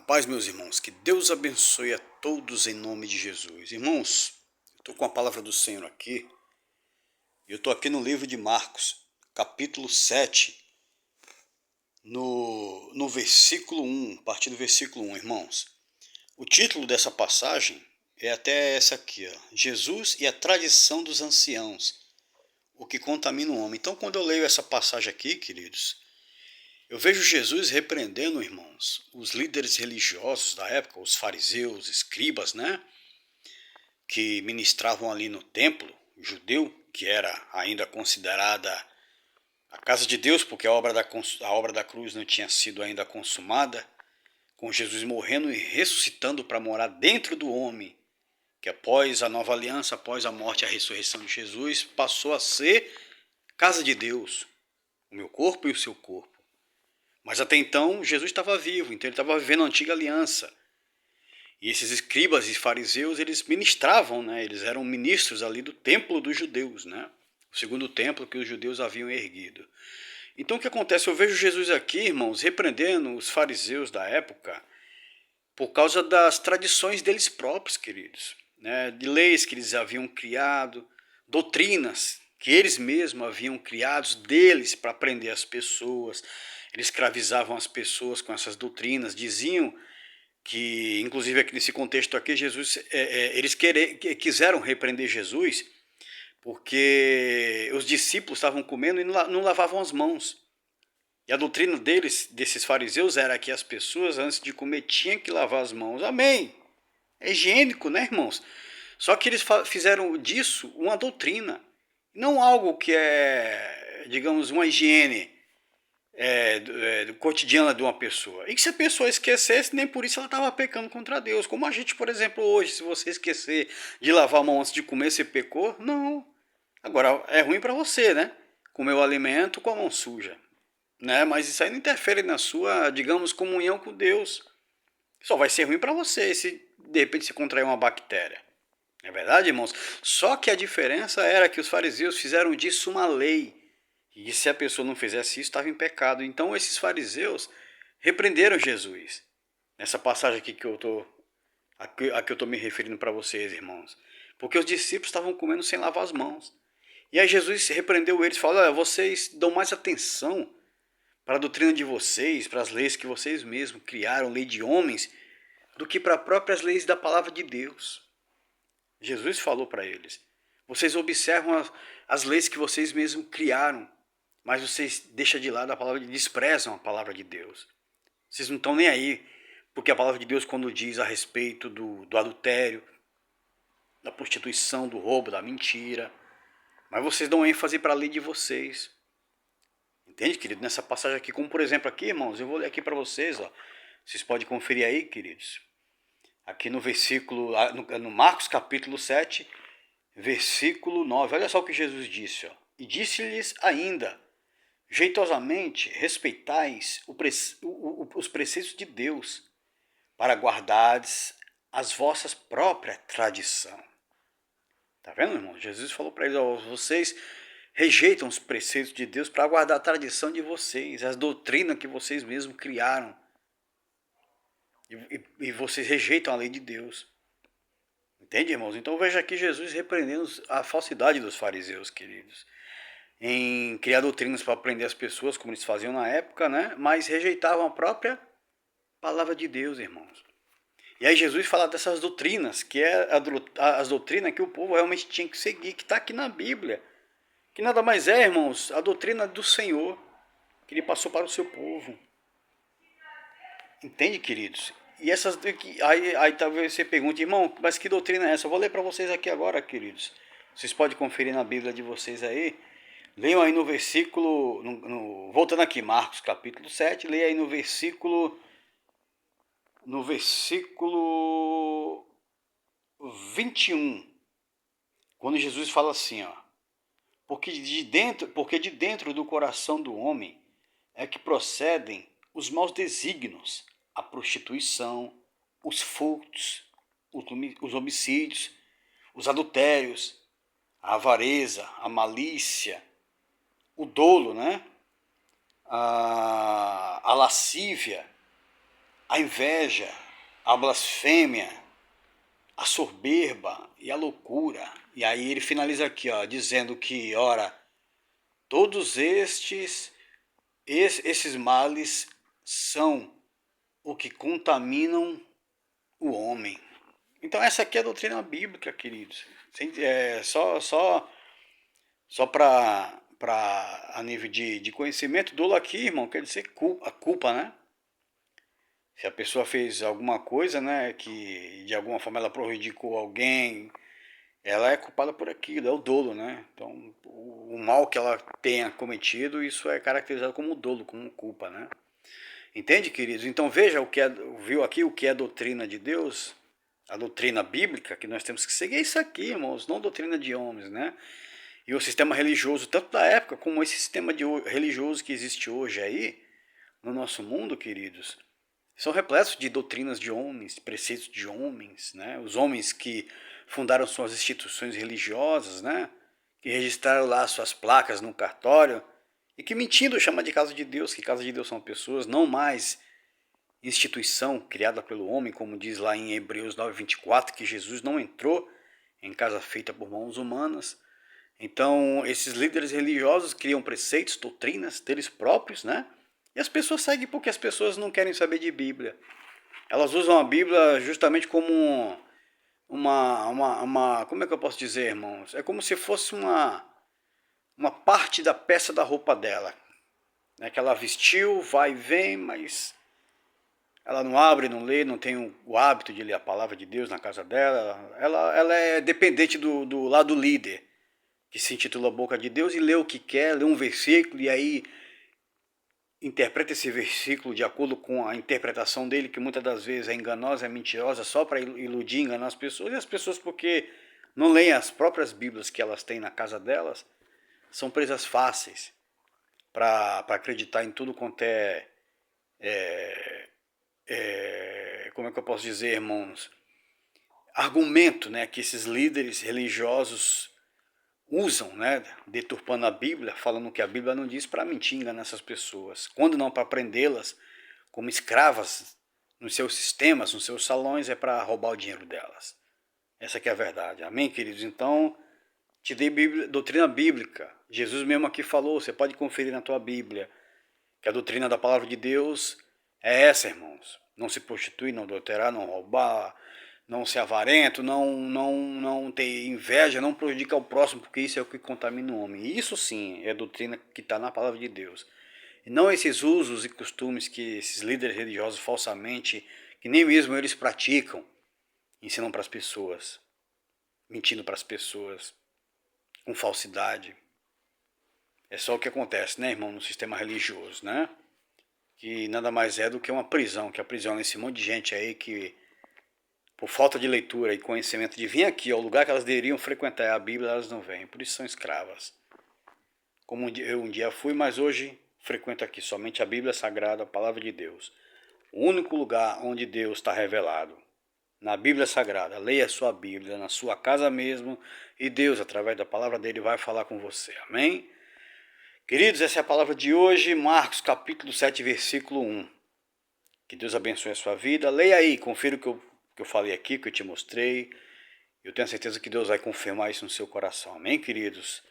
paz, meus irmãos, que Deus abençoe a todos em nome de Jesus. Irmãos, eu estou com a palavra do Senhor aqui, e eu estou aqui no livro de Marcos, capítulo 7, no versículo 1, a partir do versículo 1, irmãos. O título dessa passagem é até essa aqui, ó, Jesus e a tradição dos anciãos, o que contamina o homem. Então, quando eu leio essa passagem aqui, queridos, eu vejo Jesus repreendendo, irmãos, os líderes religiosos da época, os fariseus, escribas, né, que ministravam ali no templo judeu, que era ainda considerada a casa de Deus, porque a obra da cruz não tinha sido ainda consumada, com Jesus morrendo e ressuscitando para morar dentro do homem, que após a nova aliança, após a morte e a ressurreição de Jesus, passou a ser casa de Deus, o meu corpo e o seu corpo. Mas até então Jesus estava vivo, então ele estava vivendo a antiga aliança. E esses escribas e fariseus, eles ministravam, né? Eles eram ministros ali do templo dos judeus, né? O segundo templo que os judeus haviam erguido. Então o que acontece? Eu vejo Jesus aqui, irmãos, repreendendo os fariseus da época por causa das tradições deles próprios, queridos, né? De leis que eles haviam criado, doutrinas que eles mesmos haviam criado deles para prender as pessoas. Eles escravizavam as pessoas com essas doutrinas, diziam que, inclusive aqui nesse contexto aqui, Jesus, eles quiseram repreender Jesus porque os discípulos estavam comendo e não lavavam as mãos. E a doutrina desses fariseus, era que as pessoas antes de comer tinham que lavar as mãos. Amém! É higiênico, né, irmãos? Só que eles fizeram disso uma doutrina, não algo que é, digamos, uma higiene do cotidiano de uma pessoa. E que se a pessoa esquecesse, nem por isso ela estava pecando contra Deus. Como a gente, por exemplo, hoje, se você esquecer de lavar a mão antes de comer, você pecou? Não. Agora, é ruim para você, né? Comer o alimento com a mão suja, né? Mas isso aí não interfere na sua, digamos, comunhão com Deus. Só vai ser ruim para você se de repente se contrair uma bactéria. É verdade, irmãos? Só que a diferença era que os fariseus fizeram disso uma lei. E se a pessoa não fizesse isso, estava em pecado. Então esses fariseus repreenderam Jesus. Nessa passagem aqui que eu estou me referindo para vocês, irmãos. Porque os discípulos estavam comendo sem lavar as mãos. E aí Jesus repreendeu eles e falou: olha, vocês dão mais atenção para a doutrina de vocês, para as leis que vocês mesmos criaram, lei de homens, do que para as próprias leis da palavra de Deus. Jesus falou para eles: vocês observam as leis que vocês mesmos criaram, mas vocês deixam de lado a palavra, desprezam a palavra de Deus. Vocês não estão nem aí, porque a palavra de Deus, quando diz a respeito do adultério, da prostituição, do roubo, da mentira, mas vocês dão ênfase para a lei de vocês. Entende, querido? Nessa passagem aqui, como por exemplo aqui, irmãos, eu vou ler aqui para vocês, ó. Vocês podem conferir aí, queridos. Aqui no versículo, no Marcos capítulo 7, versículo 9. Olha só o que Jesus disse, ó. E disse-lhes ainda: jeitosamente respeitais os preceitos de Deus, para guardardes as vossas próprias tradição. Tá vendo, irmão? Jesus falou para eles: ó, vocês rejeitam os preceitos de Deus para guardar a tradição de vocês, as doutrinas que vocês mesmos criaram. E vocês rejeitam a lei de Deus. Entende, irmãos? Então veja aqui Jesus repreendendo a falsidade dos fariseus, queridos, em criar doutrinas para prender as pessoas, como eles faziam na época, né? Mas rejeitavam a própria palavra de Deus, irmãos. E aí Jesus fala dessas doutrinas, que é as doutrinas que o povo realmente tinha que seguir, que está aqui na Bíblia. Que nada mais é, irmãos, a doutrina do Senhor, que ele passou para o seu povo. Entende, queridos? E essas aí talvez você pergunte: irmão, mas que doutrina é essa? Eu vou ler para vocês aqui agora, queridos. Vocês podem conferir na Bíblia de vocês aí. Leiam aí no versículo, voltando aqui, Marcos capítulo 7, leia aí no versículo 21, quando Jesus fala assim, ó: porque de dentro do coração do homem é que procedem os maus desígnios, a prostituição, os furtos, os homicídios, os adultérios, a avareza, a malícia, o dolo, né? A lascívia, a inveja, a blasfêmia, a soberba e a loucura. E aí ele finaliza aqui, ó, dizendo que, ora, todos esses males são o que contaminam o homem. Então essa aqui é a doutrina bíblica, queridos. Só para a nível de conhecimento, dolo aqui, irmão, quer dizer a culpa, né? Se a pessoa fez alguma coisa, né, que de alguma forma ela prejudicou alguém, ela é culpada por aquilo, é o dolo, né? Então, o mal que ela tenha cometido, isso é caracterizado como dolo, como culpa, né? Entende, queridos? Então veja viu aqui o que é a doutrina de Deus, a doutrina bíblica, que nós temos que seguir isso aqui, irmãos, não doutrina de homens, né? E o sistema religioso, tanto da época como esse sistema religioso que existe hoje aí, no nosso mundo, queridos, são repletos de doutrinas de homens, de preceitos de homens, né? Os homens que fundaram suas instituições religiosas, né? Que registraram lá suas placas no cartório e que mentindo chama de casa de Deus, que casa de Deus são pessoas, não mais instituição criada pelo homem, como diz lá em Hebreus 9:24, que Jesus não entrou em casa feita por mãos humanas. Então, esses líderes religiosos criam preceitos, doutrinas deles próprios, né? E as pessoas seguem porque as pessoas não querem saber de Bíblia. Elas usam a Bíblia justamente como como é que eu posso dizer, irmãos? É como se fosse uma parte da peça da roupa dela, né? Que ela vestiu, vai e vem, mas ela não abre, não lê, não tem o hábito de ler a palavra de Deus na casa dela. Ela é dependente do lado líder, que se intitula Boca de Deus, e lê o que quer, lê um versículo e aí interpreta esse versículo de acordo com a interpretação dele, que muitas das vezes é enganosa, é mentirosa, só para iludir, enganar as pessoas. E as pessoas, porque não leem as próprias Bíblias que elas têm na casa delas, são presas fáceis para acreditar em tudo quanto como é que eu posso dizer, irmãos? Argumento, né, que esses líderes religiosos usam, né, deturpando a Bíblia, falando que a Bíblia não diz, para mentir, enganar essas pessoas. Quando não para prendê-las como escravas nos seus sistemas, nos seus salões, é para roubar o dinheiro delas. Essa que é a verdade. Amém, queridos? Então, te dei doutrina bíblica. Jesus mesmo aqui falou, você pode conferir na tua Bíblia, que a doutrina da palavra de Deus é essa, irmãos. Não se prostituir, não adulterar, não roubar, não ser avarento, não ter inveja, não prejudicar o próximo, porque isso é o que contamina o homem. E isso sim é a doutrina que está na palavra de Deus. E não esses usos e costumes que esses líderes religiosos falsamente, que nem mesmo eles praticam, ensinam para as pessoas, mentindo para as pessoas, com falsidade. É só o que acontece, né, irmão, no sistema religioso, né? Que nada mais é do que uma prisão, que aprisiona esse monte de gente aí que, por falta de leitura e conhecimento de vir aqui ao lugar que elas deveriam frequentar a Bíblia, elas não vêm, por isso são escravas. Como eu um dia fui, mas hoje frequento aqui somente a Bíblia Sagrada, a Palavra de Deus. O único lugar onde Deus está revelado. Na Bíblia Sagrada, leia a sua Bíblia, na sua casa mesmo, e Deus, através da palavra dele, vai falar com você. Amém? Queridos, essa é a palavra de hoje, Marcos capítulo 7, versículo 1. Que Deus abençoe a sua vida. Leia aí, confira o que eu falei aqui, que eu te mostrei. Eu tenho certeza que Deus vai confirmar isso no seu coração. Amém, queridos?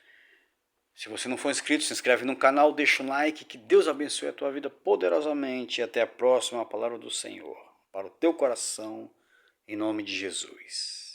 Se você não for inscrito, se inscreve no canal, deixa um like. Que Deus abençoe a tua vida poderosamente. E até a próxima palavra do Senhor. Para o teu coração, em nome de Jesus.